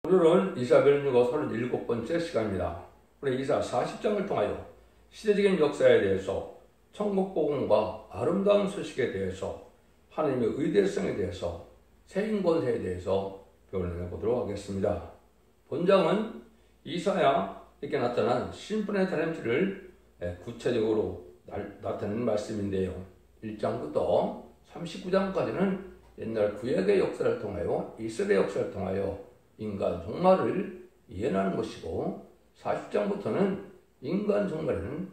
오늘은 이사별유고 37번째 시간입니다. 우리 이사 40장을 통하여 시대적인 역사에 대해서 천국복음과 아름다운 소식에 대해서 하나님의 의대성에 대해서 세인 권세에 대해서 배워내 보도록 하겠습니다. 본장은 이사야에게 나타난 신분의 달란트를 구체적으로 나타내는 말씀인데요. 1장부터 39장까지는 옛날 구약의 역사를 통하여 이스라엘의 역사를 통하여 인간 종말을 예언하는 것이고 40장부터는 인간 종말에는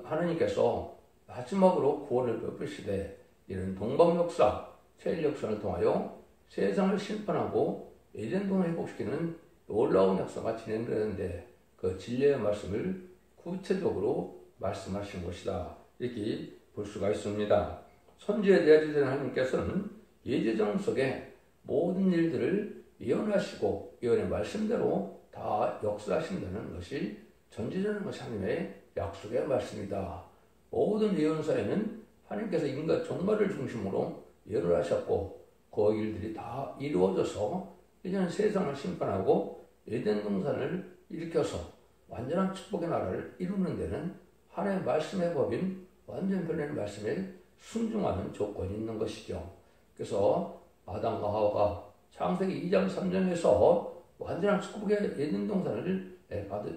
하나님께서 마지막으로 구원을 베푸시되 이런 동방 역사, 세일 역사를 통하여 세상을 심판하고 에덴동을 회복시키는 놀라운 역사가 진행되는데 그 진리의 말씀을 구체적으로 말씀하신 것이다. 이렇게 볼 수가 있습니다. 선지에 대하시던 하나님께서는 예제정 속에 모든 일들을 예언하시고 예언의 말씀대로 다 역사하신다는 것이 전제되는 것이 하나님의 약속의 말씀이다. 모든 예언서에는 하나님께서 인간 종말을 중심으로 예언을 하셨고 그 일들이 다 이루어져서 이제는 세상을 심판하고 에덴 동산을 일으켜서 완전한 축복의 나라를 이루는 데는 하나님의 말씀의 법인 완전 변화의 말씀에 순종하는 조건이 있는 것이죠. 그래서 아담과 하와가 창세기 2장 3장에서 완전한 축복의 에덴 동산을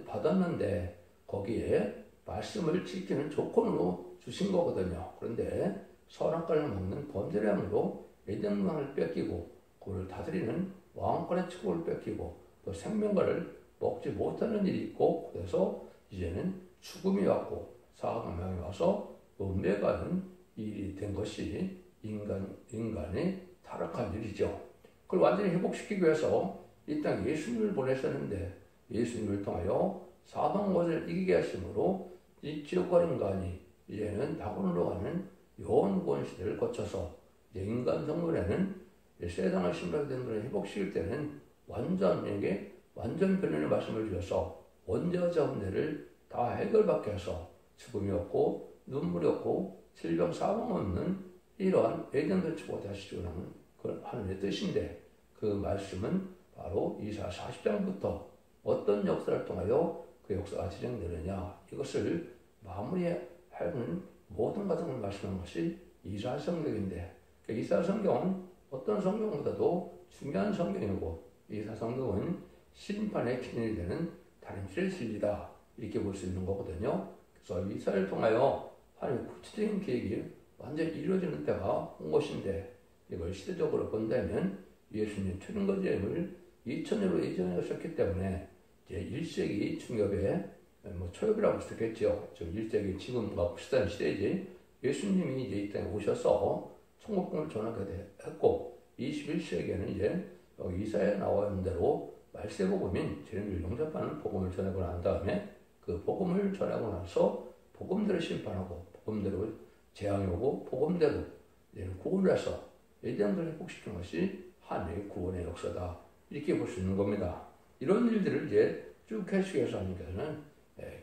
받았는데 거기에 말씀을 지키는 조건으로 주신 거거든요. 그런데 선악과를 먹는 범죄의 함으로 에덴 동산을 뺏기고 그를 다스리는 왕권의 축복을 뺏기고 또 생명과를 먹지 못하는 일이 있고 그래서 이제는 죽음이 왔고 사망이 와서 은매가는 일이 된 것이 인간의 타락한 일이죠. 그걸 완전히 회복시키기 위해서 이 땅에 예수님을 보내셨는데 예수님을 통하여 사망권을 이기게 하심으로 이 지옥과 인간이 이제는 낙원으로 가는 영원권 시대를 거쳐서 인간 성물에는 세상을 심판된 것을 회복시킬 때는 완전에게 완전 변론의 말씀을 주셔서 원죄와 자원죄를 다 해결받게 해서 죽음이 없고 눈물이 없고 질병 사망 없는 이러한 에덴의 축복을 다시 주는 그 하나님의 뜻인데 그 말씀은 바로 이사 40장부터 어떤 역사를 통하여 그 역사가 진행되느냐 이것을 마무리하는 모든 과정을 말씀하는 것이 이사 성경인데 그 이사 성경은 어떤 성경보다도 중요한 성경이고 이사 성경은 심판의 기준이 되는 다림질의 진리다 이렇게 볼 수 있는 거거든요. 그래서 이사를 통하여 하나님의 구체적인 계획이 완전히 이루어지는 때가 온 것인데 이걸 시대적으로 본다면 예수님 초림거제임을 2000년으로 예정하셨기 때문에 이제 1세기 중엽에 초엽이라고 했겠죠. 지금 1세기 지금과 비슷한 시대이지. 예수님이 이제 이 땅에 오셔서 천국복음을 전하게 했고 21세기에는 이제 이사야에 나와 있는 대로 말세복음인 죄인을 용접하는 복음을 전하고 난 다음에 그 복음을 전하고 나서 복음대로 심판하고 복음대로 재앙이 오고 복음대로 구원을 해서 에덴을 회복시키는 것이 하나님의 구원의 역사다. 이렇게 볼 수 있는 겁니다. 이런 일들을 이제 쭉 해주기 위해서 하나님께서는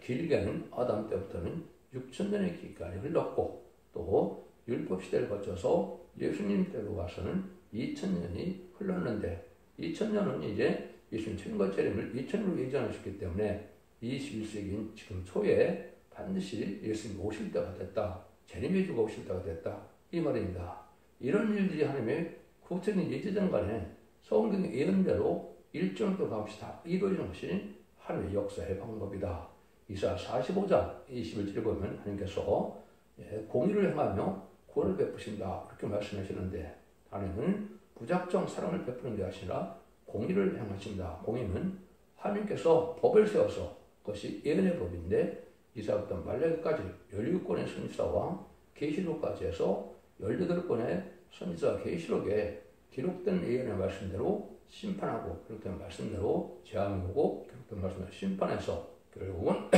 길게는 아담 때부터는 6000년의 기간이 흘렀고 또 율법시대를 거쳐서 예수님 때로 가서는 2000년이 흘렀는데 2000년은 이제 예수님 천국재림을 2000년으로 예정하셨기 때문에 21세기인 지금 초에 반드시 예수님 오실 때가 됐다. 재림의 주가 오실 때가 됐다. 이 말입니다. 이런 일들이 하나님의 구체적인 예제전 간에 성경의 예언대로 일정도 감시 다 이루어지는 것이 하나님의 역사의 방법이다. 이사야 45장 21절에 보면 하나님께서 공의를 행하며 구원을 베푸신다. 그렇게 말씀하시는데 하나님은 무작정 사랑을 베푸는 게 아니라 공의를 행하신다. 공의는 하나님께서 법을 세워서 그것이 예언의 법인데 이사야부터 말라기까지 17권의 선지자와 계시록까지 해서 18권의 선지자 계시록에 기록된 예언의 말씀대로 심판하고 기록된 말씀대로 재앙이 오고 기록된 말씀대로 심판해서 결국은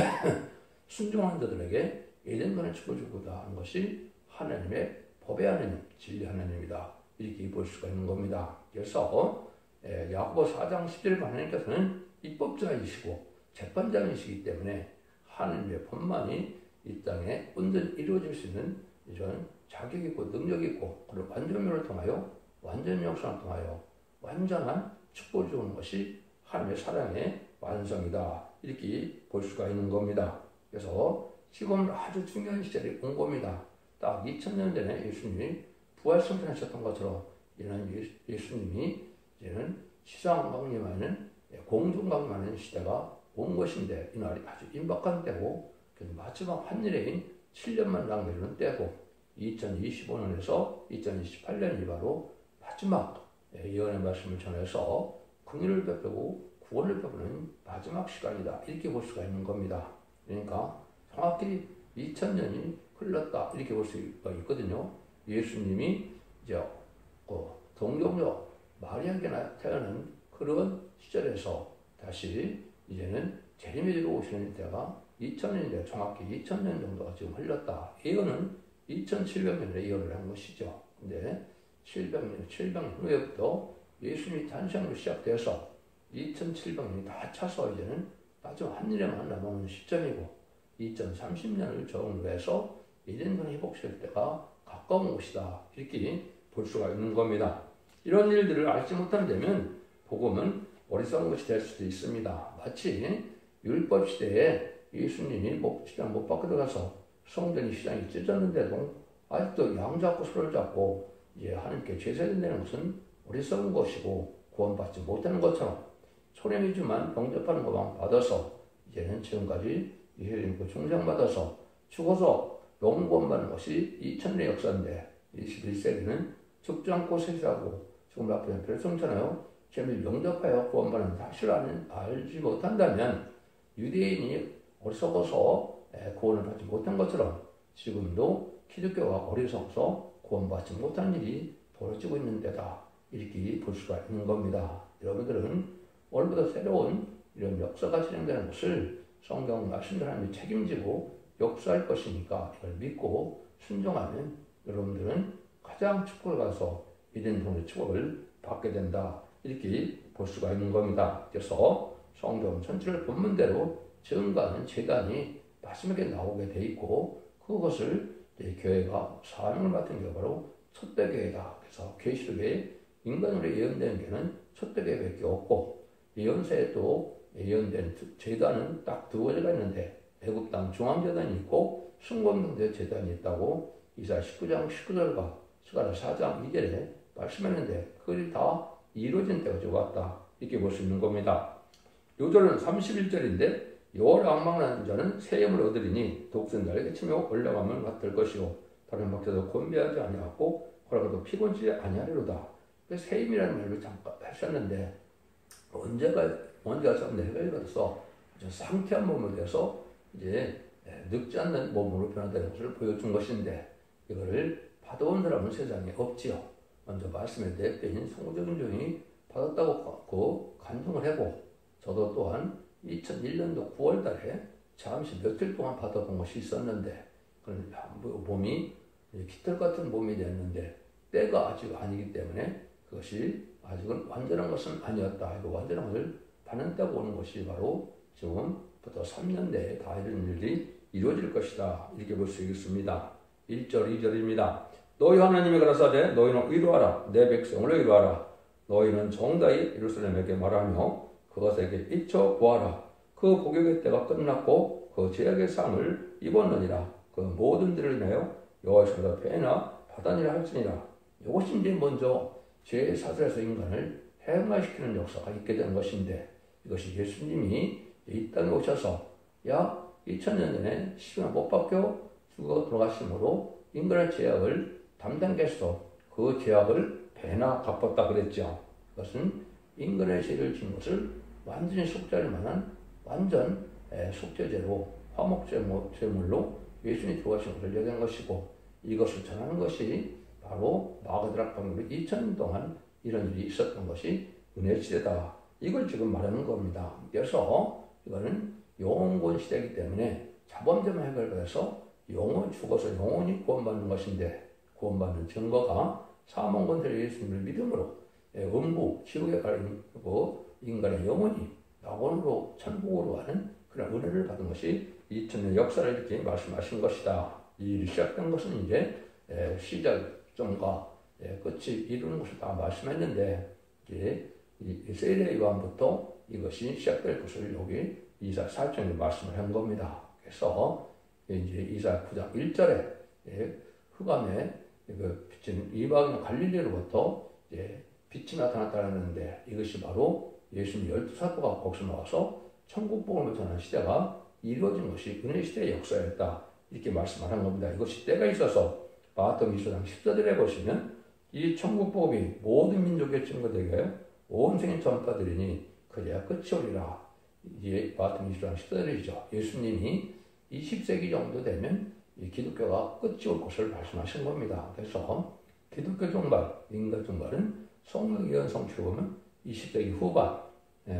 순종한 자들에게 에덴간의 축복을 주고자 하는 것이 하나님의 법의 하나님, 진리 하나님이다. 이렇게 볼 수가 있는 겁니다. 그래서 야고보 4장 10절에 하나님께서는 입법자이시고 재판장이시기 때문에 하나님의 법만이 이 땅에 온전히 이루어질 수 있는 이런 자격이 있고 능력이 있고 그런 완전면을 통하여 완전 역사를 통하여 완전한 축복을 주는 것이 하나님의 사랑의 완성이다. 이렇게 볼 수가 있는 겁니다. 그래서 지금 아주 중요한 시절이 온 겁니다. 딱 2000년 전에 예수님이 부활승천하셨던 것처럼 이제는 예수님이 이제는 시상 강림하는 공중 강림하는 시대가 온 것인데 이날이 아주 임박한 때고 마지막 한일레인 7년만 남겨두는 때고 2025년에서 2028년이 바로 마지막 예언의 말씀을 전해서 긍휼을 베푸고 구원을 베푸는 마지막 시간이다. 이렇게 볼 수가 있는 겁니다. 그러니까 정확히 2000년이 흘렀다. 이렇게 볼 수가 있거든요. 예수님이 이제 동정녀 마리아에게 태어난 그런 시절에서 다시 이제는 재림에 오시는 때가 2000년인데 정확히 2000년 정도가 지금 흘렀다. 예언은 2700년에 예언을 한 것이죠. 근데 700년 후에부터 예수님이 탄생으로 시작돼서 2700년이 다 차서 이제는 마지막 한 일에만 남아오는 시점이고 2030년을 전후로 해서 예전과 회복될 때가 가까운 것이다. 이렇게 볼 수가 있는 겁니다. 이런 일들을 알지 못한다면 복음은 어리석은 것이 될 수도 있습니다. 마치 율법 시대에 예수님이 시장 못 밖에 들어가서 성전이 시장이 찢어졌는데도 아직도 양 잡고 소를 잡고 이제 하나님께 제사드린다는 것은 어리석은 것이고 구원받지 못하는 것처럼 소lem이지만 병접하는 것만 받아서 이제는 지금까지 예수님께 중생받아서 죽어서 영구원받는 것이 2000년의 역사인데 21세기는 죽지 않고 세시하고 지금 앞에 별성잖아요. 재미를 영접하여 구원받는 사실을 알지 못한다면 유대인이 어리석어서 구원을 받지 못한 것처럼 지금도 기독교가 어리석어서 구원받지 못한 일이 벌어지고 있는 데다. 이렇게 볼 수가 있는 겁니다. 여러분들은 오늘부터 새로운 이런 역사가 진행되는 것을 성경 말씀대로 하나님이 책임지고 역사할 것이니까 이걸 믿고 순종하면 여러분들은 가장 축복을 가서 이된 동의 축복을 받게 된다. 이렇게 볼 수가 있는 겁니다. 그래서 성경 전체를 본문대로 증거하는 재단이 말씀에게 나오게 돼 있고 그것을 교회가 사명을 맡은 게 바로 첫대교회다. 그래서 계시록에 인간으로 예언되는 게는 첫대교회밖에 없고 예언서에 또 예언된 재단은 딱 두 가지가 있는데 애굽 땅 중앙재단이 있고 순금동대 재단이 있다고 이사 19장 19절과 스가랴 4장 2절에 말씀했는데 그것이 다 이루어진 때가 지금 왔다. 이렇게 볼 수 있는 겁니다. 요절은 31절인데 여호와를 앙망하는 자는 새 힘을 얻으리니 독생자에게 치며 올라감을 맡을 것이요 다른 박자도 곤비하지 아니하고 허락도 피곤치 아니하리로다. 새 힘이라는 말을 잠깐 하셨는데 언제가 좀 내가 받아서 상쾌한 몸을 돼서 이제 늙지 않는 몸으로 변화되는 것을 보여준 것인데 이거를 받아온 사람은 세상에 없지요. 먼저 말씀에 대표인 성도적인 종이 받았다고 간증을 하고 저도 또한 2001년도 9월 달에 잠시 며칠 동안 받아본 것이 있었는데 몸이 깃털 같은 몸이 됐는데 때가 아직 아니기 때문에 그것이 아직은 완전한 것은 아니었다. 이거 완전한 것을 받는 때가 오는 것이 바로 지금부터 3년 내에 다 이런 일이 이루어질 것이다. 이렇게 볼 수 있습니다. 1절 2절입니다. 너희 하나님이 가라사대 너희는 의로하라. 내 백성을 의로하라. 너희는 정다이 예루살렘에게 말하며 그것에게 잊혀 보아라. 그 복역의 때가 끝났고 그 죄악의 상을 입었느니라. 그 모든 일을 내어 여호와께서 패나 받아니라 할지니라. 이것이 이제 먼저 죄의 사슬에서 인간을 해방시키는 역사가 있게 된 것인데 이것이 예수님이 이 땅에 오셔서 약 2000년 전에 십자가에 못 박혀 죽어 돌아가심으로 인간의 죄악을 담당해서 그 죄악을 배나 갚았다 그랬죠. 그것은 인간의 죄를 진 것을 완전히 속죄할 만한 완전 속죄제로 화목제물로 예수님이 들어가신 것을 얘기한 것이고 이것을 전하는 것이 바로 마가다락 방으로 2000년 동안 이런 일이 있었던 것이 은혜 시대다. 이걸 지금 말하는 겁니다. 그래서 이거는 영원권 시대이기 때문에 자범죄만 해결해서 영원히 죽어서 영원히 구원받는 것인데 구원받는 증거가 사망권세를 예수님을 믿음으로 음부 지옥에 가고 인간의 영혼이 낙원으로 천국으로 가는 그런 은혜를 받은 것이 2000년 역사를 이렇게 말씀하신 것이다. 이 일이 시작된 것은 이제 시작점과 끝이 이루는 것을 다 말씀했는데 이제 세례 요한부터 이것이 시작될 것을 여기 이사 4장에 말씀을 한 겁니다. 그래서 이제 이사 9장 1절에 흑암에 비친 이방인 갈릴리로부터 이제 빛이 나타났다는데 이것이 바로 예수님 12사도가 거기서 나와서 천국복음을 전하는 시대가 이루어진 것이 은혜 시대의 역사였다. 이렇게 말씀을 한 겁니다. 이것이 때가 있어서 마태복음 25장 14절에 보시면 이 천국복음이 모든 민족의 증거되게 온 생에 전파되리니 그래야 끝이 오리라. 이게 마태복음 25장 14절이죠. 예수님이 20세기 정도 되면 이 기독교가 끝이 올 것을 말씀하신 겁니다. 그래서 기독교 종말, 인간 종말은 성령 예언 성취로 보면 20세기 후반,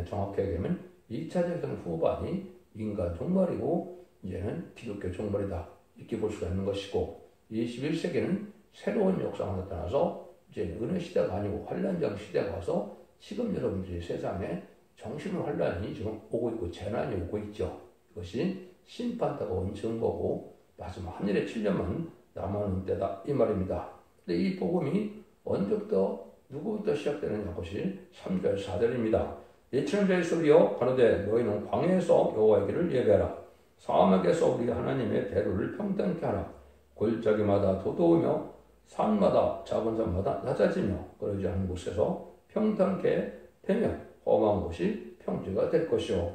정확히 얘기하면 2차 대전 후반이 인간 종말이고 이제는 기독교 종말이다. 이렇게 볼 수가 있는 것이고 21세기는 새로운 역사가 나타나서 이제 은혜 시대가 아니고 환란장 시대가 와서 지금 여러분들이 세상에 정신 환란이 지금 오고 있고 재난이 오고 있죠. 이것이 심판다가 온 증거고 마지막 하늘의 7년만 남아있는 때다 이 말입니다. 근데 이 복음이 언제부터 누구부터 시작되느냐 것이 3절 4절입니다. 예치는 자의 소리여 가로되 너희는 광야에서 여호와의 길을 예배하라. 사막에서 우리 하나님의 대로를 평탄케 하라. 골짜기마다 도도우며 산마다 작은 산마다 낮아지며 그러지 않은 곳에서 평탄케 되며 험한 곳이 평지가 될 것이요.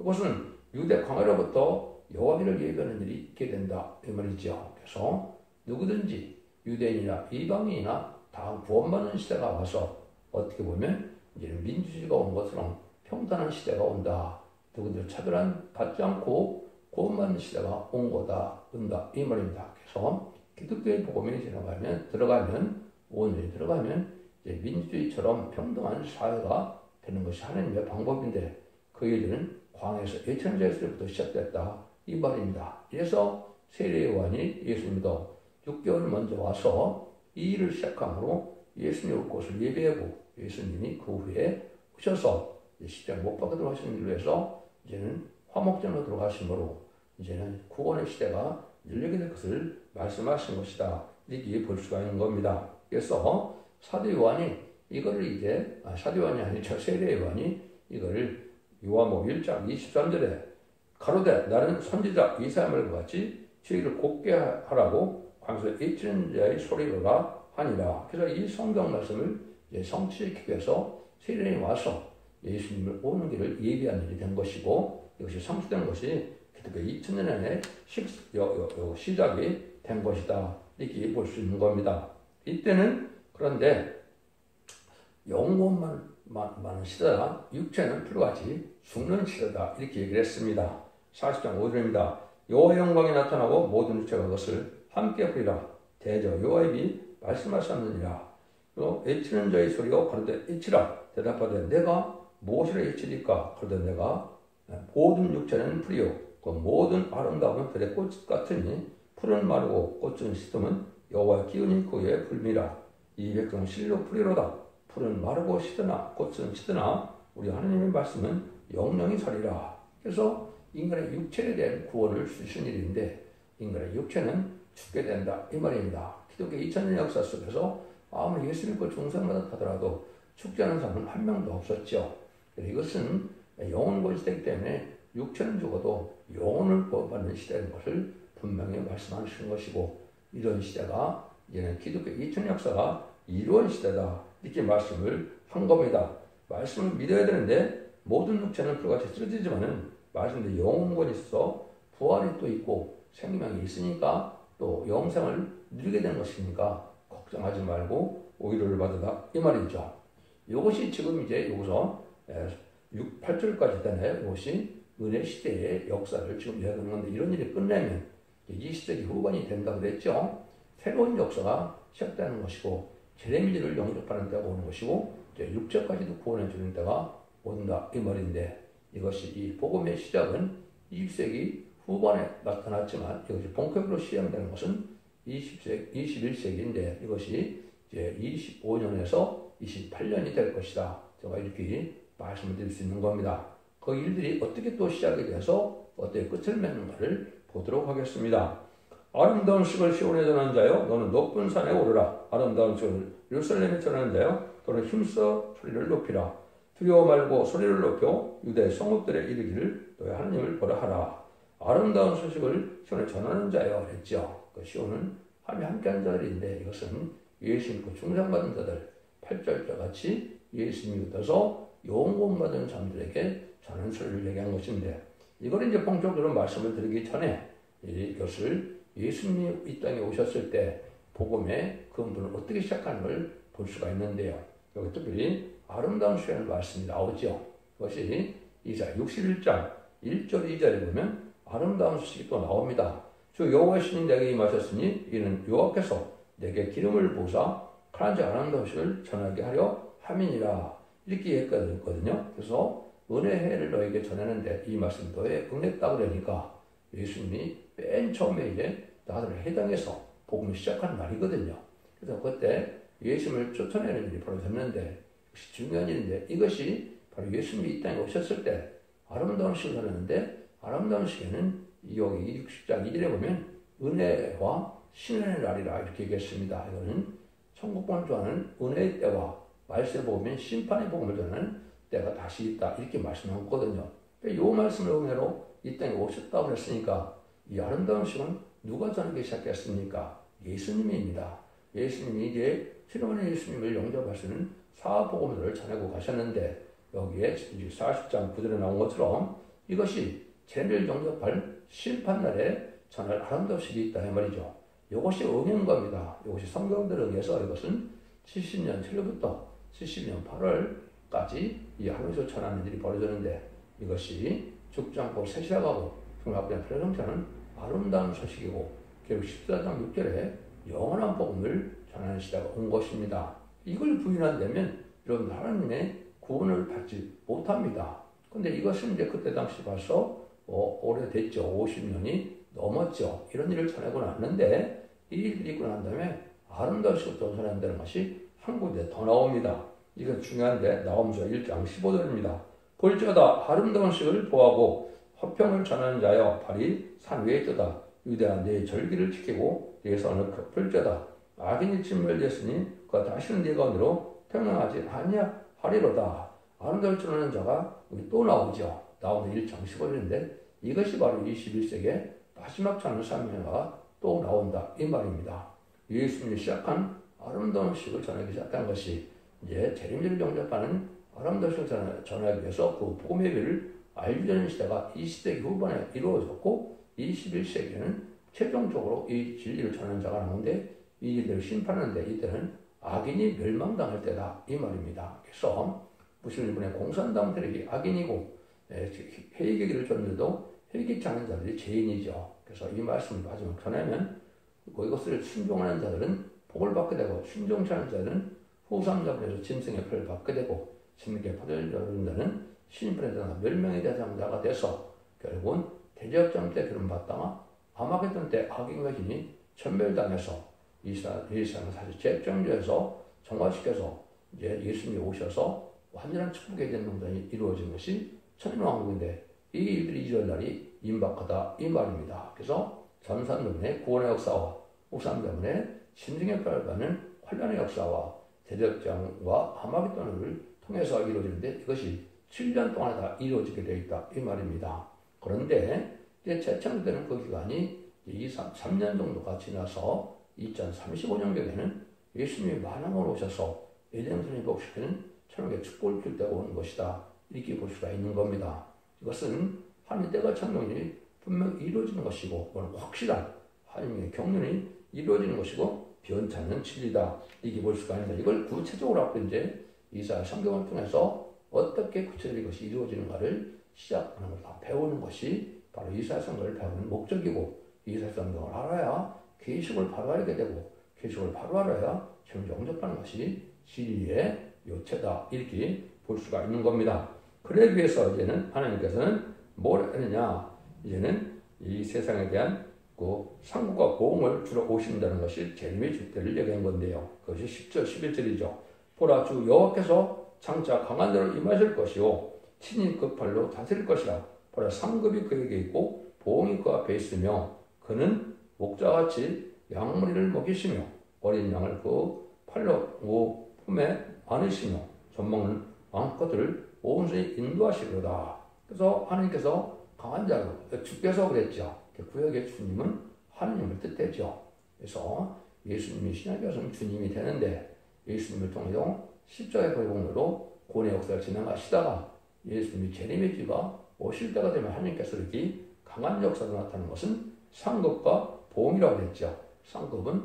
이것은 유대 광야로부터 여호와를 예배하는 일이 있게 된다 이 말이죠. 그래서 누구든지 유대인이나 이방인이나 다 구원받는 시대가 와서 어떻게 보면 이제는 민주주의가 온 것처럼 평탄한 시대가 온다. 누구들 차별한 받지 않고 구원받는 시대가 온 거다, 온다 이 말입니다. 그래서 기독교의 복음이 들어가면 온전히 들어가면 이제 민주주의처럼 평등한 사회가 되는 것이 하나님의 방법인데 그 일은 광야에서 예천자에서부터 시작됐다 이 말입니다. 그래서 세례 요한이 예수님도 6개월 먼저 와서 이 일을 시작함으로 예수님 올 곳을 예배하고 예수님이 그 후에 오셔서 십자가 못 박아 하시는 일로 해서 이제는 화목전으로 들어가심으로 이제는 구원의 시대가 열리게 될 것을 말씀하신 것이다. 이렇게 볼 수가 있는 겁니다. 그래서 사도 요한이 이거를 이제 사도 요한이 아니죠. 세례 요한이 이거를 요한복음 1장 23절에 가로되 나는 선지자 이사야말과 같이 저희를 곱게 하라고 광야에서 외치는 자의 소리로라 하니라. 그래서 이 성경 말씀을 성취시키기 위해서 세례인이 와서 예수님을 오는 길을 예비하는 일이 된 것이고 이것이 성취된 것이 기독교 2000년에 시작이 된 것이다. 이렇게 볼 수 있는 겁니다. 이때는 그런데 영혼만 많은 시대다. 육체는 불같이 죽는 시대다. 이렇게 얘기를 했습니다. 40장 5절입니다. 여호와의 영광이 나타나고 모든 육체가 그것을 함께 부리라. 대저 여호와의 비 말씀하셨느니라. 또 외치는 자의 소리가 가로되 외치라. 대답하되 내가 무엇이라 외치리까? 가로되 내가 모든 육체는 풀이요 그 모든 아름다움은 들의 꽃 같으니 풀은 마르고 꽃은 시듬은 여호와의 기운이 그 위에 불미라. 이 백성은 실로 풀이로다. 풀은 마르고 시드나 꽃은 시드나 우리 하나님의 말씀은 영영이 서리라. 그래서 인간의 육체에 대한 구원을 주신 일인데 인간의 육체는 죽게 된다 이 말입니다. 기독교 2000년 역사 속에서 아무리 예수 믿고 중생마다 하더라도 죽지 않은 사람은 한 명도 없었죠. 이것은 영혼권 시대이기 때문에 육체는 죽어도 영혼을 구원받는 시대인 것을 분명히 말씀하시는 것이고 이런 시대가 이제는 기독교 2000년 역사가 이루어진 시대다 이렇게 말씀을 한 겁니다. 말씀을 믿어야 되는데 모든 육체는 불같이 쓰러지지만은 말씀대로 영혼권이 있어 부활이 또 있고 생명이 있으니까 또 영생을 누리게 되는 것이니까 걱정하지 말고 오히려를 받으라 이 말이죠. 이것이 지금 이제 여기서 8절까지 되네. 이것이 은혜 시대의 역사를 지금 이야기하는 건데 이런 일이 끝내면 20세기 후반이 된다 그랬죠. 새로운 역사가 시작되는 것이고 제레미야를 영접하는 때가 오는 것이고 이제 6절까지도 구원해 주는 때가 온다 이 말인데 이것이 이 복음의 시작은 20세기 후반에 나타났지만 이것이 본격적으로 시행되는 것은 21세기인데 이것이 이제 25년에서 28년이 될 것이다. 제가 이렇게 말씀을 드릴 수 있는 겁니다. 그 일들이 어떻게 또 시작이 돼서 어떻게 끝을 맺는가를 보도록 하겠습니다. 아름다운 식을 시온에 전하는 자여 너는 높은 산에 오르라. 아름다운 식을 예루살렘에 전하는 자여 너는 힘써 소리를 높이라. 두려워 말고 소리를 높여 유대 성읍들에 이르기를 너희 하나님을 보라 하라. 아름다운 소식을 시온에 전하는 자여 그랬죠. 그 시온은 하나님이 함께하는 자들인데 이것은 예수 믿고 중상받은 자들 8절과 같이 예수 믿어서 영원받은 자들에게 전하는 소리를 얘기한 것인데 이걸 이제 본격적으로 말씀을 드리기 전에 이것을 예수님이 이 땅에 오셨을 때 복음의 근본을 어떻게 시작하는 걸 볼 수가 있는데요. 여기 특별히 아름다운 수련의 말씀이 나오죠. 그것이 이사야 61장 1절 2절에 보면 아름다운 소식이 또 나옵니다. 주 여호와시니 내게 임하셨으니 이는 여호와께서 내게 기름을 부으사 가라지 아름다운 소식을 전하게 하려 함이니라 이렇게 했거든요. 그래서 은혜의 해를 너에게 전하는데 이 말씀 너에 응했다 그러니까 예수님이 맨 처음에 이제 나들을 해당해서 복음을 시작하는 날이거든요. 그래서 그때 예수님을 쫓아내는 일이 벌어졌는데 이것이 중요한 일인데 이것이 바로 예수님이 이 땅에 오셨을 때 아름다운 시를 하는데 아름다운 시에는 여기 60장 2절에 보면 은혜와 신의 날이라 이렇게 얘기했습니다. 이거는 천국복음을 전하는 은혜의 때와 말세에 보면 심판의 복음을 전하는 때가 다시 있다 이렇게 말씀하거든요. 이 말씀을 은혜로 이 땅에 오셨다고 했으니까 이 아름다운 시는 누가 전하기 시작했습니까? 예수님입니다. 예수님이 이제 실험하는 예수님을 영접하시는 사복음을 전하고 가셨는데 여기에 40장 9절에 나온 것처럼 이것이 죄를 영접할 심판날에 전할 아름다운 시이 있다 이 말이죠. 이것이 응한 겁니다. 이것이 성경대로 의해서 이것은 70년 7월부터 70년 8월까지 이 하루에서 전하는 일이 벌어졌는데 이것이 죽지 않고 세시라가고 중학교의 표정자는 아름다운 소식이고 결국 14장 6절에 영원한 복음을 전하는 시대가 온 것입니다. 이걸 부인한다면 여러분들 하나님의 구원을 받지 못합니다. 근데 이것은 이제 그때 당시 벌써 오래됐죠. 50년이 넘었죠. 이런 일을 전하고 났는데 이 일들이 있고 난 다음에 아름다운 식으로 전한다는 것이 한 군데 더 나옵니다. 이건 중요한데 나오면서 1장 15절입니다. 볼지어다 아름다운 식을 보하고 화평을 전하는 자여 발이 산 위에 있도다. 유대한 내 절기를 지키고 내 선을 볼지어다 악인이 진멸됐으니 그가 다시는 네 가운데로 태어나지 아니하리로다. 아름다울 줄 아는 자가 여기 또 나오죠. 나오는 1장 15절인데 이것이 바로 21세기의 마지막 찬양 사명회가 또 나온다 이 말입니다. 예수님이 시작한 아름다운 식을 전하기 시작한 것이 이제 재림절을 영접하는 아름다운 식을 전하기 위해서 그 복음의 비를 알려주는 시대가 20세기 후반에 이루어졌고 21세기에는 최종적으로 이 진리를 전하는 자가 나오는데 이들을 심판하는데 이때는 악인이 멸망당할 때다 이 말입니다. 그래서 무슨 일본의 공산당들에게 악인이고 회개기를 줬는데도 회개치 않은 자들이 죄인이죠. 그래서 이 말씀을 마지막 전하면 이것을 순종하는 자들은 복을 받게 되고 순종치 않은 자들은 후삼자분에서 짐승의 표를 받게 되고 진리의 파도를 열는 자는 신인분에 대한 멸망의 대상자가 돼서 결국은 대제협정 때 기름받다가 아마겟돈 때 악인과 신이 천멸당해서 이스라엘은 사실 재정죄에서 정화시켜서 이제 예수님이 오셔서 완전한 축복에 대한 농단이 이루어진 것이 천년왕국인데 이 일들이 이런 날이 임박하다 이 말입니다. 그래서 전산문의 구원의 역사와 옥삼자문의 심승의 표를 받는 환란의 역사와 대제협정과 아마겟돈을 통해서 이루어지는데 이것이 7년 동안에 다 이루어지게 되어 있다 이 말입니다. 그런데 이제 재창조되는 그 기간이 3년 정도가 지나서 2035년경에는 예수님이 만왕으로 오셔서 에덴을 회복시키는 천국의 축복을 줄 때가 오는 것이다 이렇게 볼 수가 있는 겁니다. 이것은 하나님의 때가 천명이 분명히 이루어지는 것이고 확실한 하나님의 경륜이 이루어지는 것이고 변찮는 진리다 이렇게 볼 수가 있는데 이걸 구체적으로 앞으로 이제 이사야 성경을 통해서 어떻게 구체적으로 이것이 이루어지는가를 시작하는 걸 다 배우는 것이 바로 이사야 성경을 배우는 목적이고 이사야 성경을 알아야 계시록을 바로 알게 되고 계시록을 바로 알아야 지금 영접하는 것이 진리의 요체다 이렇게 볼 수가 있는 겁니다. 그러기 위해서 이제는 하나님께서는 뭘 하느냐 이제는 이 세상에 대한 그 상국과 고흥을 주러 오신다는 것이 재림의 주때를 얘기한 건데요. 그것이 10절 11절이죠. 보라 주 여호와께서 장차 강한 데로 임하실 것이요 친히 그 팔로 다스릴 것이라. 보라 상급이 그에게 있고 보응이 그 앞에 있으며 그는 목자같이 양무리를 먹이시며 어린 양을 그 팔로 품에 안으시며 젖먹는 왕것들을 온순히 인도하시리로다. 그래서 하나님께서 강한 자로 주께서 그랬죠. 구약의 주님은 하나님을 뜻했죠. 그래서 예수님이 신약에 와서는 주님이 되는데 예수님을 통해서 십자가의 보혈공로로 구원의 역사를 진행하시다가 예수님이 재림의주가 오실 때가 되면 하나님께서 이렇게 강한 역사로 나타나는 것은 상급과 보응이라고 그랬죠. 상급은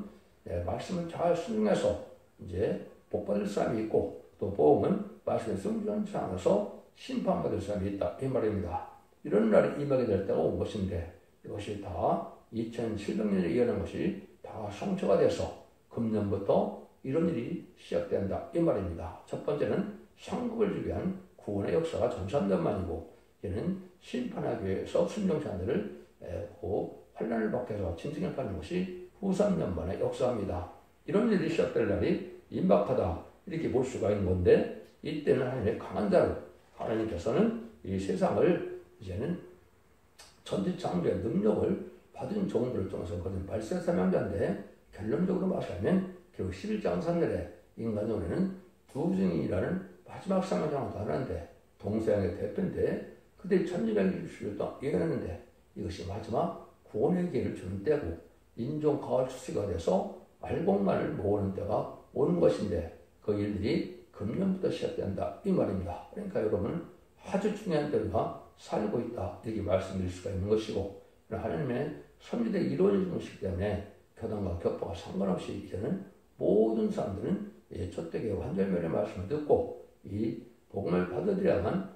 말씀을 잘 순종해서 이제 복받을 사람이 있고, 또 보응은 말씀에 순종하지 않아서 심판받을 사람이 있다, 이 말입니다. 이런 날이 임하게 될 때가 온 것인데 이것이 다 2700년에 일어난 것이 다 성취가 돼서 금년부터 이런 일이 시작된다, 이 말입니다. 첫 번째는 상급을 주기 위한 구원의 역사가 전 3년만이고, 이는 심판하기 위해서 순종자들을 환난을 받게 해서 진승을 받는 것이 후 3년 만의 역사입니다. 이런 일이 시작될 날이 임박하다, 이렇게 볼 수가 있는 건데, 이때는 하나님의 강한 자로 하나님께서는 이 세상을 이제는 천지창조의 능력을 받은 종들을 통해서 그런 발세사명자인데, 결론적으로 말하자면 결국 11장 3절에 인간적으로는 두 증인이라는 마지막 사명장을 하는데, 동서양의 대표인데 그들이 1260일 동안 예언했는데 이것이 마지막 구원의 기회를 주는 때고, 인종 가을 추수가 돼서 알곡만을 모으는 때가 오는 것인데 그 일들이 금년부터 시작된다, 이 말입니다. 그러니까 여러분, 아주 중요한 때가 살고 있다, 이렇게 말씀드릴 수가 있는 것이고, 하나님의 선지대 이론이 중시기 때문에 교단과 격파가 상관없이 이제는 모든 사람들은 첫대기의 환절멸의 말씀을 듣고 이 복음을 받아들여야만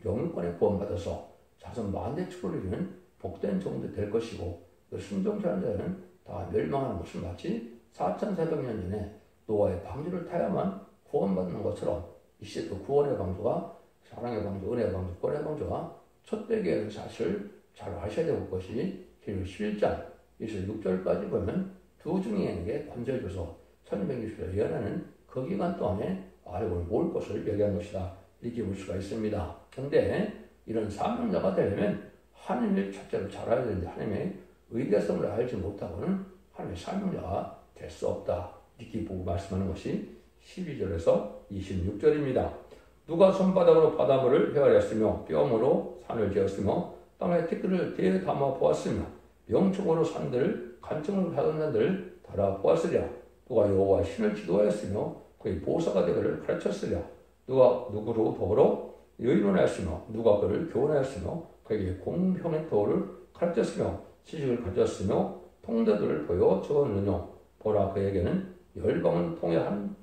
영육권에 구원받아서 자손 만대 축복을 이루는 복된 종들 될 것이고, 그 순종하는 자는 다 멸망하는 것을 마치 4400년 전에 노아의 방주를 타야만 구원받는 것처럼 이 시대도 구원의 방주가 사랑의 방주, 은혜의 방주, 구원의 방주가 첫대기의 사실을 잘 아셔야 될 것이 계시록 11장 26절까지 보면 두 증인에게 권세를 줘서 1260일 예언하는 그 기간 동안에 아력을 모을 것을 얘기한 것이다, 이렇게 볼 수가 있습니다. 그런데 이런 사명자가 되려면 하나님의 첫째로 잘 알아야 되는데, 하나님의 의대성을 알지 못하고는 하나님의 사명자가 될 수 없다, 이렇게 보고 말씀하는 것이 12절에서 26절입니다. 누가 손바닥으로 바닷물을 헤아렸으며 뼘으로 산을 지었으며 땅에 티끌을 대에 담아 보았으며 명충으로 산들을 간청으로 하던 자들을 달아 보았으랴. 누가 여호와 신을 지도하였으며 그의 보사가 되기를 가르쳤으랴. 누가 누구로 더불어 의논하였으며 누가 그를 교훈하였으며 그에게 공평의 도를 가르쳤으며 지식을 가졌으며 통대들을 보여 적었느냐. 보라, 그에게는 10방울 통에 한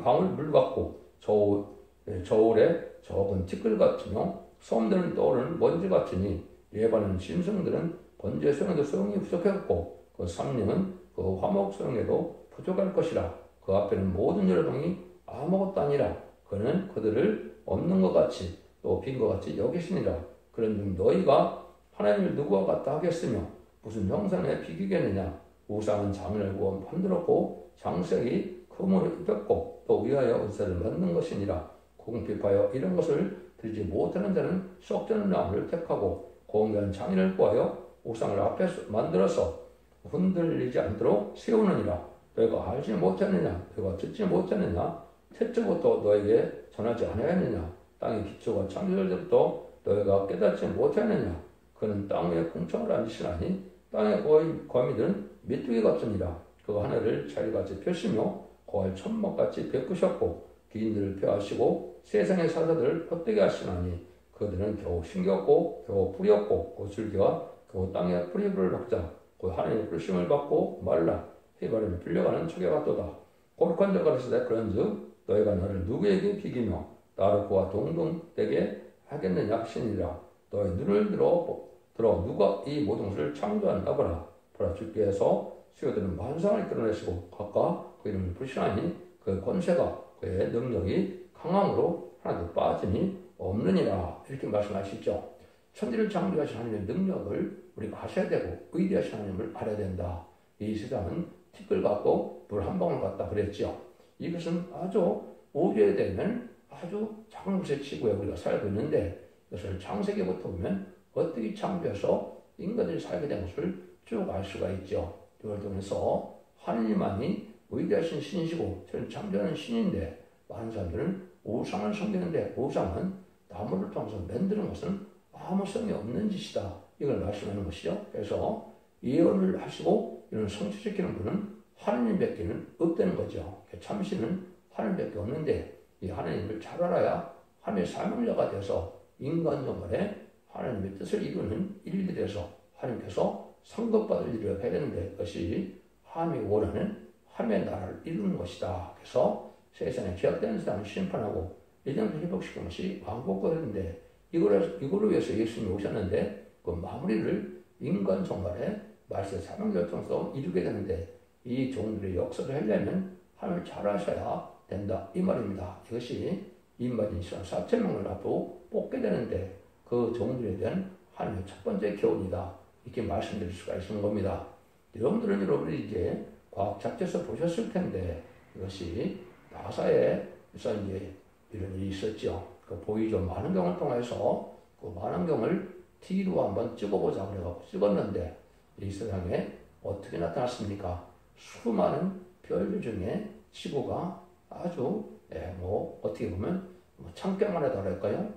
방울 물 같고 저울에 적은 티끌 같으며 소음들은 떠오르는 먼지 같으니 예반은 짐승들은 번제 소용에도 소용이 부족했고 그 삼림은 그 화목 소용에도 부족할 것이라. 그 앞에는 모든 열방이 아무것도 아니라 그는 그들을 없는 것 같이 또 빈 것 같이 여기시니라. 그런즉 너희가 하나님을 누구와 같다 하겠으며 무슨 형상에 비기겠느냐. 우상은 장을 구워 만들었고 장색이 금으로 입혔고 또 위하여 은사를 만든 것이니라. 궁핍하여 이런 것을 들지 못하는 자는 썩지는 나무를 택하고 공개한 장인을 구하여 우상을 앞에서 만들어서 흔들리지 않도록 세우느니라. 너희가 알지 못했느냐? 너희가 듣지 못했느냐? 태초부터 너에게 전하지 않았느냐? 땅의 기초가 창조될 때부터 너희가 깨닫지 못했느냐? 그는 땅 위에 궁창을 앉으시나니 땅의 거미들은 메뚜기 같으니라. 그가 하늘을 자리같이 펴시며 고할 천막같이 베푸셨고 기인들을 펴하시고 세상의 사자들을 헛되게 하시나니 그들은 겨우 심겼고 겨우 뿌렸고 그 줄기가 겨우 땅에 뿌리를 박자 그 하나님의 불심을 받고 말라 해바람에 불려가는 척에 같도다. 거룩한 자가 가르치되 그런즉 너희가 나를 누구에게 비기며 나를 그와 동등되게 하겠느냐 하시니라. 너희 눈을 들어 누가 이 모든 것을 창조하나 보라. 보라, 주께서 수요들은 만상을 이끌어내시고 각각 그 이름을 부르시나니 그 권세가 그의 능력이 강함으로 하나도 빠짐이 없느니라. 이렇게 말씀하시죠. 천지를 창조하신 하나님의 능력을 우리가 아셔야 되고 의대하신 하나님을 알아야 된다. 이 세상은 티끌 같고 물 한 방울 같다 그랬죠. 이것은 아주 우주에 되면 아주 작은 곳에 지구에 우리가 살고 있는데 이것을 창세기부터 보면 어떻게 창조해서 인간들이 살게 된 것을 쭉 알 수가 있죠. 이걸 통해서 하나님만이 위대하신 신이시고 저는 창조하는 신인데 많은 사람들은 우상을 섬기는데 우상은 나무를 통해서 만드는 것은 아무 성이 없는 짓이다. 이걸 말씀하는 것이죠. 그래서 예언을 하시고 이런 성취시키는 분은 하나님밖에는 없다는 거죠. 참신은 하나님밖에 없는데 이 하나님을 잘 알아야 하나님의 사명자가 돼서 인간 정말에 하나님의 뜻을 이루는 일이 돼서 하나님께서 상급받을 일을 해야 되는데 그것이 하나님이 원하는 하나님의 나라를 이루는 것이다. 그래서 세상에 죄악되는 사람을 심판하고 예정을 회복시키는 것이 왕국거리인데 이거를 위해서 예수님이 오셨는데 그 마무리를 인간 정말에 말세 사명자를 통해서 이루게 되는데 이 종들의 역사를 하려면 하나님을 잘 아셔야 된다. 이 말입니다. 이것이 인마진 시간 4,000명을 앞으로 뽑게 되는데 그 종들에 대한 하나님의 첫 번째 교훈이다. 이렇게 말씀드릴 수가 있는 겁니다. 여러분들이 이제 과학 잡지에서 보셨을 텐데 이것이 나사에서 이제 이런 일이 있었죠. 그 보이죠. 만원경을 통해서 그 만원경을 TV로 한번 찍어보자 그래갖고 찍었는데 이 세상에 어떻게 나타났습니까? 수많은 별들 중에 지구가 아주 어떻게 보면 창경만 하다 그럴까요?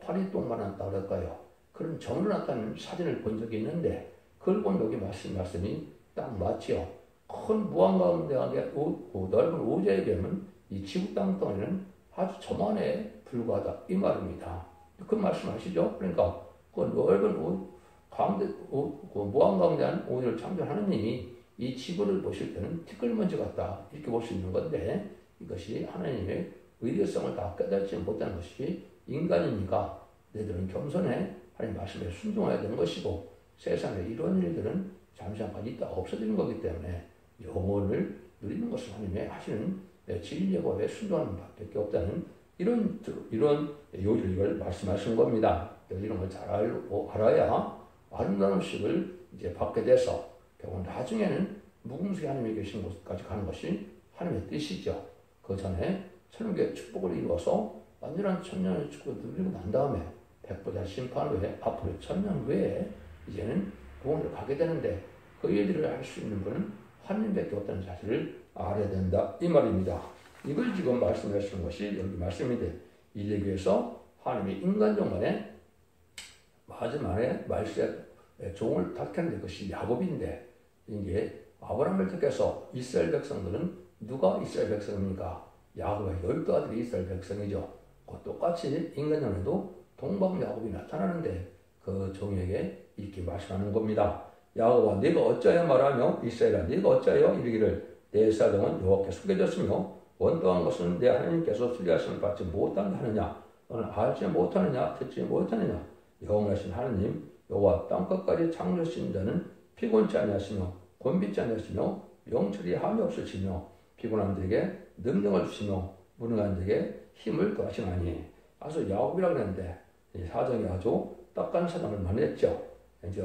파리똥만 하다 그럴까요? 그런 정으로 나타나는 사진을 본 적이 있는데 그걸 본 여기 말씀이 딱 맞지요. 큰 무한가운데하게 넓은 우주에 비하면 이 지구 땅덩이는 아주 저만에 불과하다 이 말입니다. 그 말씀하시죠? 그러니까 그 넓은 무한가운데한 우주를 창조한 하나님이 이 지구를 보실 때는 티끌먼지 같다 이렇게 볼 수 있는 건데 이것이 하나님의 의대성을 다 깨닫지 못하는 것이 인간이니까 너희들은 겸손해 하나님 말씀에 순종해야 되는 것이고 세상에 이런 일들은 잠시간만 있다 없어지는 거기 때문에 영혼을 누리는 것을 하나님의 하시는 진리법에 순종하는 밖에 없다는 이런 요지를 말씀하시는 겁니다. 이런 걸 잘 알아야 아름다운 식을 이제 받게 돼서 결국 나중에는 무궁무진하게 하나님이 계신 곳까지 가는 것이 하나님의 뜻이죠. 그 전에 천국의 축복을 이루어서 완전한 천년의 축복을 누리고 난 다음에 백보자 심판 후에 앞으로 천년 후에 이제는 구원을 가게 되는데 그 일들을 할 수 있는 분은 하나님밖에 없다는 사실을 알아야 된다 이 말입니다. 이걸 지금 말씀하시는 것이 여기 말씀인데 이 얘기에서 하나님이 인간 종만에 마지막에 말세 종을 택한 것이 야곱인데 이게 아브라함을 택해서 이스라엘 백성들은 누가 이스라엘 백성입니까? 야곱의 12아들이 이스라엘 백성이죠. 똑같이 인간 종에도 동방 야곱이 나타나는데 그 종에게 이렇게 말씀하는 겁니다. 야곱아 네가 어찌하여 말하며 이스라엘아 네가 어찌하여 이르기를 내 사정은 여호와께 숙여졌으며 원통한 것은 내 하나님께서 수리하심을 받지 못한다 하느냐 너는 알지 못하느냐 듣지 못하느냐 영원하신 하나님 여호와 땅끝까지 창조하신 자는 피곤치 아니하시며 곤비지 아니하시며 명철이 함이 없으시며 피곤한 자에게 능력을 주시며 무능한 자에게 힘을 더하시나니 아주 야곱이라고 그랬는데 이 사정이 아주 딱한 사정을 만했죠. 이제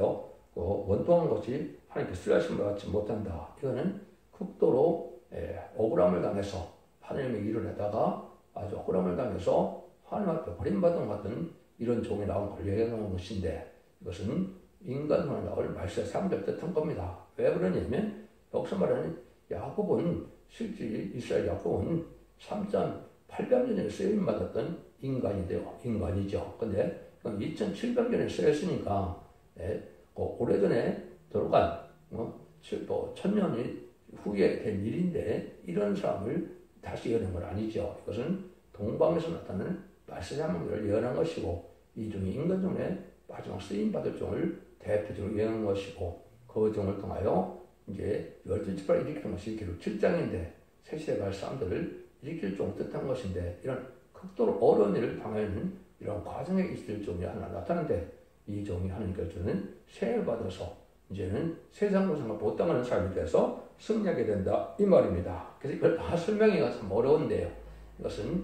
원통한 것이 하나님께 수리하심을 받지 못한다. 이거는 극도로 억울함을 당해서 하나님의 일을 하다가 아주 억울함을 당해서 하나님 앞에 버림받은 것 같은 이런 종이 나온 걸 얘기하는 것인데 이것은 인간으로 나올 말세 상절 뜻한 겁니다. 왜 그러냐면 여기서 말하는 야곱은 실제 이스라엘 야곱은 3,800년에 쓰임받았던 인간이죠. 근데 2,700년에 쓰였으니까 오래전에 돌아간 1,000년 후에 된 일인데 이런 사람을 다시 예언한 건 아니죠. 이것은 동방에서 나타나는 말세 사명자를 예언한 것이고 이 종이 인간종에 마지막 쓰임받을 종을 대표적으로 예언한 것이고 그 종을 통하여 이제 12지파를 일으키는 것이 기록 7장인데 새시대 갈 사람들을 일으킬 종 뜻한 것인데 이런 극도로 어려운 일을 당하는 이런 과정에 있을 종이 하나 나타나는데 이 종이 하나님께서 주는 세를 받아서 이제는 세상으로 생각 못당하는 삶이 돼서 승리하게 된다 이 말입니다. 그래서 이걸 다 설명하기가 참 어려운데요. 이것은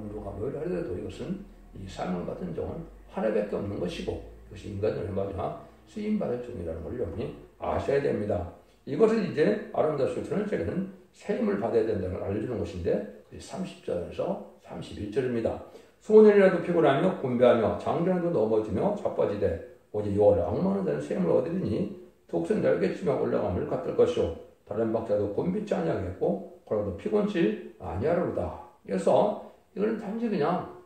누가 뭘 하더라도 이것은 이 사명 같은 종은 하나밖에 없는 것이고 이것이 인간의 마지막 쓰임받을 종이라는 걸 여러분이 아셔야 됩니다. 이것을 이제 아름다운 수트는 제게는 새 힘을 받아야 된다는 걸 알려주는 것인데 30절에서 31절입니다. 소년이라도 피곤하며 곤배하며 장자라도 넘어지며 자빠지되 오직 여호와를 악망하는 자는 새 힘을 얻으리니 독수리 날개치며 올라감을 갖을 것이요 다른 박자도 곤비치 아니하겠고 걸어도 피곤치 아니하리로다. 그래서 이거는 단지 그냥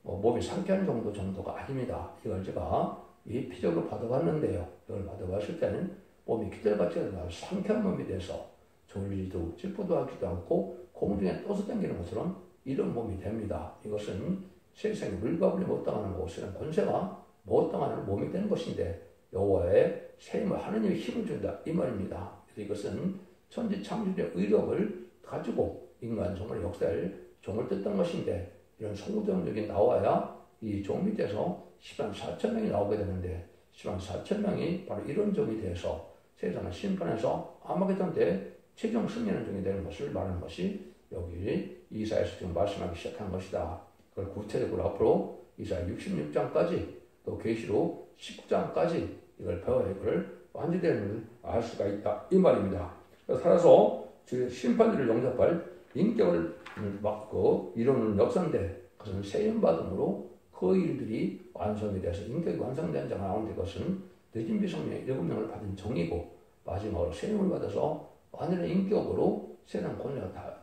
몸이 상쾌한 정도가 아닙니다. 이걸 제가 예피적으로 받아봤는데요. 이걸 받아봤을 때는 몸이 기절같이 아주 상쾌한 몸이 돼서 졸리지도 찌뿌도 하지도 않고 공중에 떠서 당기는 것처럼 이런 몸이 됩니다. 이것은 세상에 물가불이 못 당하는 곳에는 권세가 못 당하는 몸이 되는 것인데 여호와의 새 힘을 하느님이 힘을 준다 이 말입니다. 그래서 이것은 천지 창조의 의력을 가지고 인간 정말 역사를 종을 뜯던 것인데 이런 성공적인 나와야 이 종 밑에서 10만 4천 명이 나오게 되는데 10만 4천 명이 바로 이런 종이 돼서 세상을 심판해서 아마겟돈 때 최종 승리하는 종이 되는 것을 말하는 것이 여기 이사야서 지금 말씀하기 시작한 것이다. 그걸 구체적으로 앞으로 이사야 66장까지 또 계시록 19장까지 이걸 배워야 이걸 완전히 알 수가 있다 이 말입니다. 살아서 심판주를 영접할 인격을 막고 이루는 역사인데 그것은 세임받음으로 그 일들이 완성이 돼서 인격이 완성된 자가 나오는데 그것은 늦은 비성령의 7명을 받은 정이고 마지막으로 세임을 받아서 완전한 인격으로 세상 권세가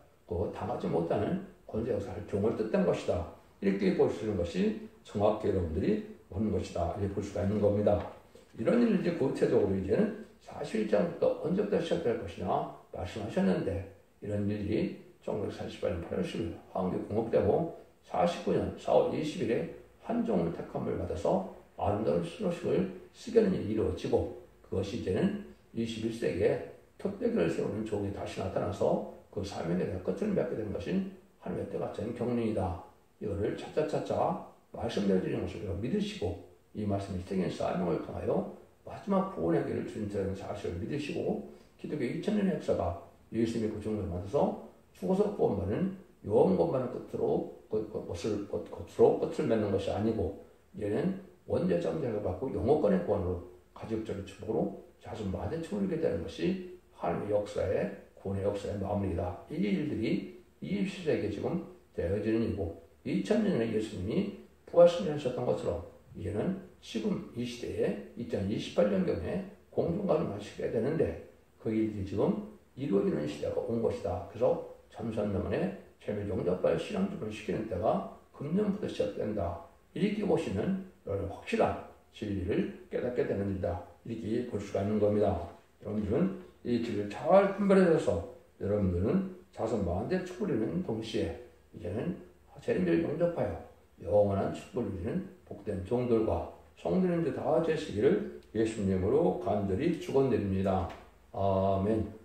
당하지 못하는 권세 역사를 종을 뜻한 것이다. 이렇게 볼 수 있는 것이 정확히 여러분들이 보는 것이다. 이렇게 볼 수가 있는 겁니다. 이런 일을 이제 구체적으로 이제는 41장부터 언제부터 시작될 것이냐 말씀하셨는데 이런 일이 1948년 8월 10일 황제 공업되고 49년 4월 20일에 한 종을 택함을 받아서 아름다운 수로식을 쓰게 하는 일이 이루어지고 그것이 이제는 21세기에 특대기를 세우는 종이 다시 나타나서 그 사명에 끝을 맺게 된 것인 하나님의 때가 전 경륜이다. 이거를 차차차차 말씀드리는 것을 믿으시고 이 말씀이 생긴 사명을 통하여 마지막 구원의 길을 준다는 사실을 믿으시고 기독교 2000년의 역사가 예수님의 구중을 받아서 죽어서 구원받는 영원권받는 끝으로 끝을 맺는 것이 아니고 이제는 원죄장자를 받고 영원권의 구원으로 가족적인 축복으로 자손 만대 축을 이루게 되는 것이 하나님의 역사의 구원의 역사의 마무리다. 이 일들이 21세기에 지금 되어지는 일이고 2000년에 예수님이 부활승리하셨던 것처럼 이제는 지금 이 시대에 2028년경에 공중가를 마치게 되는데 그 일들이 지금 이루어지는 시대가 온 것이다. 그래서 참선명언에 재물 용접발 신앙주를 시키는 때가 금년부터 시작된다. 이렇게 보시면 여러분 확실한 진리를 깨닫게 되는 일이다. 이렇게 볼 수가 있는 겁니다. 여러분들은 이 길을 잘 분별해서 여러분들은 자손 만대 축복을 이루는 동시에 이제는 재림을 용접하여 영원한 축복을 누리는 복된 종들과 성도님들 다 되시기를 예수님으로 간절히 축원드립니다. 아멘.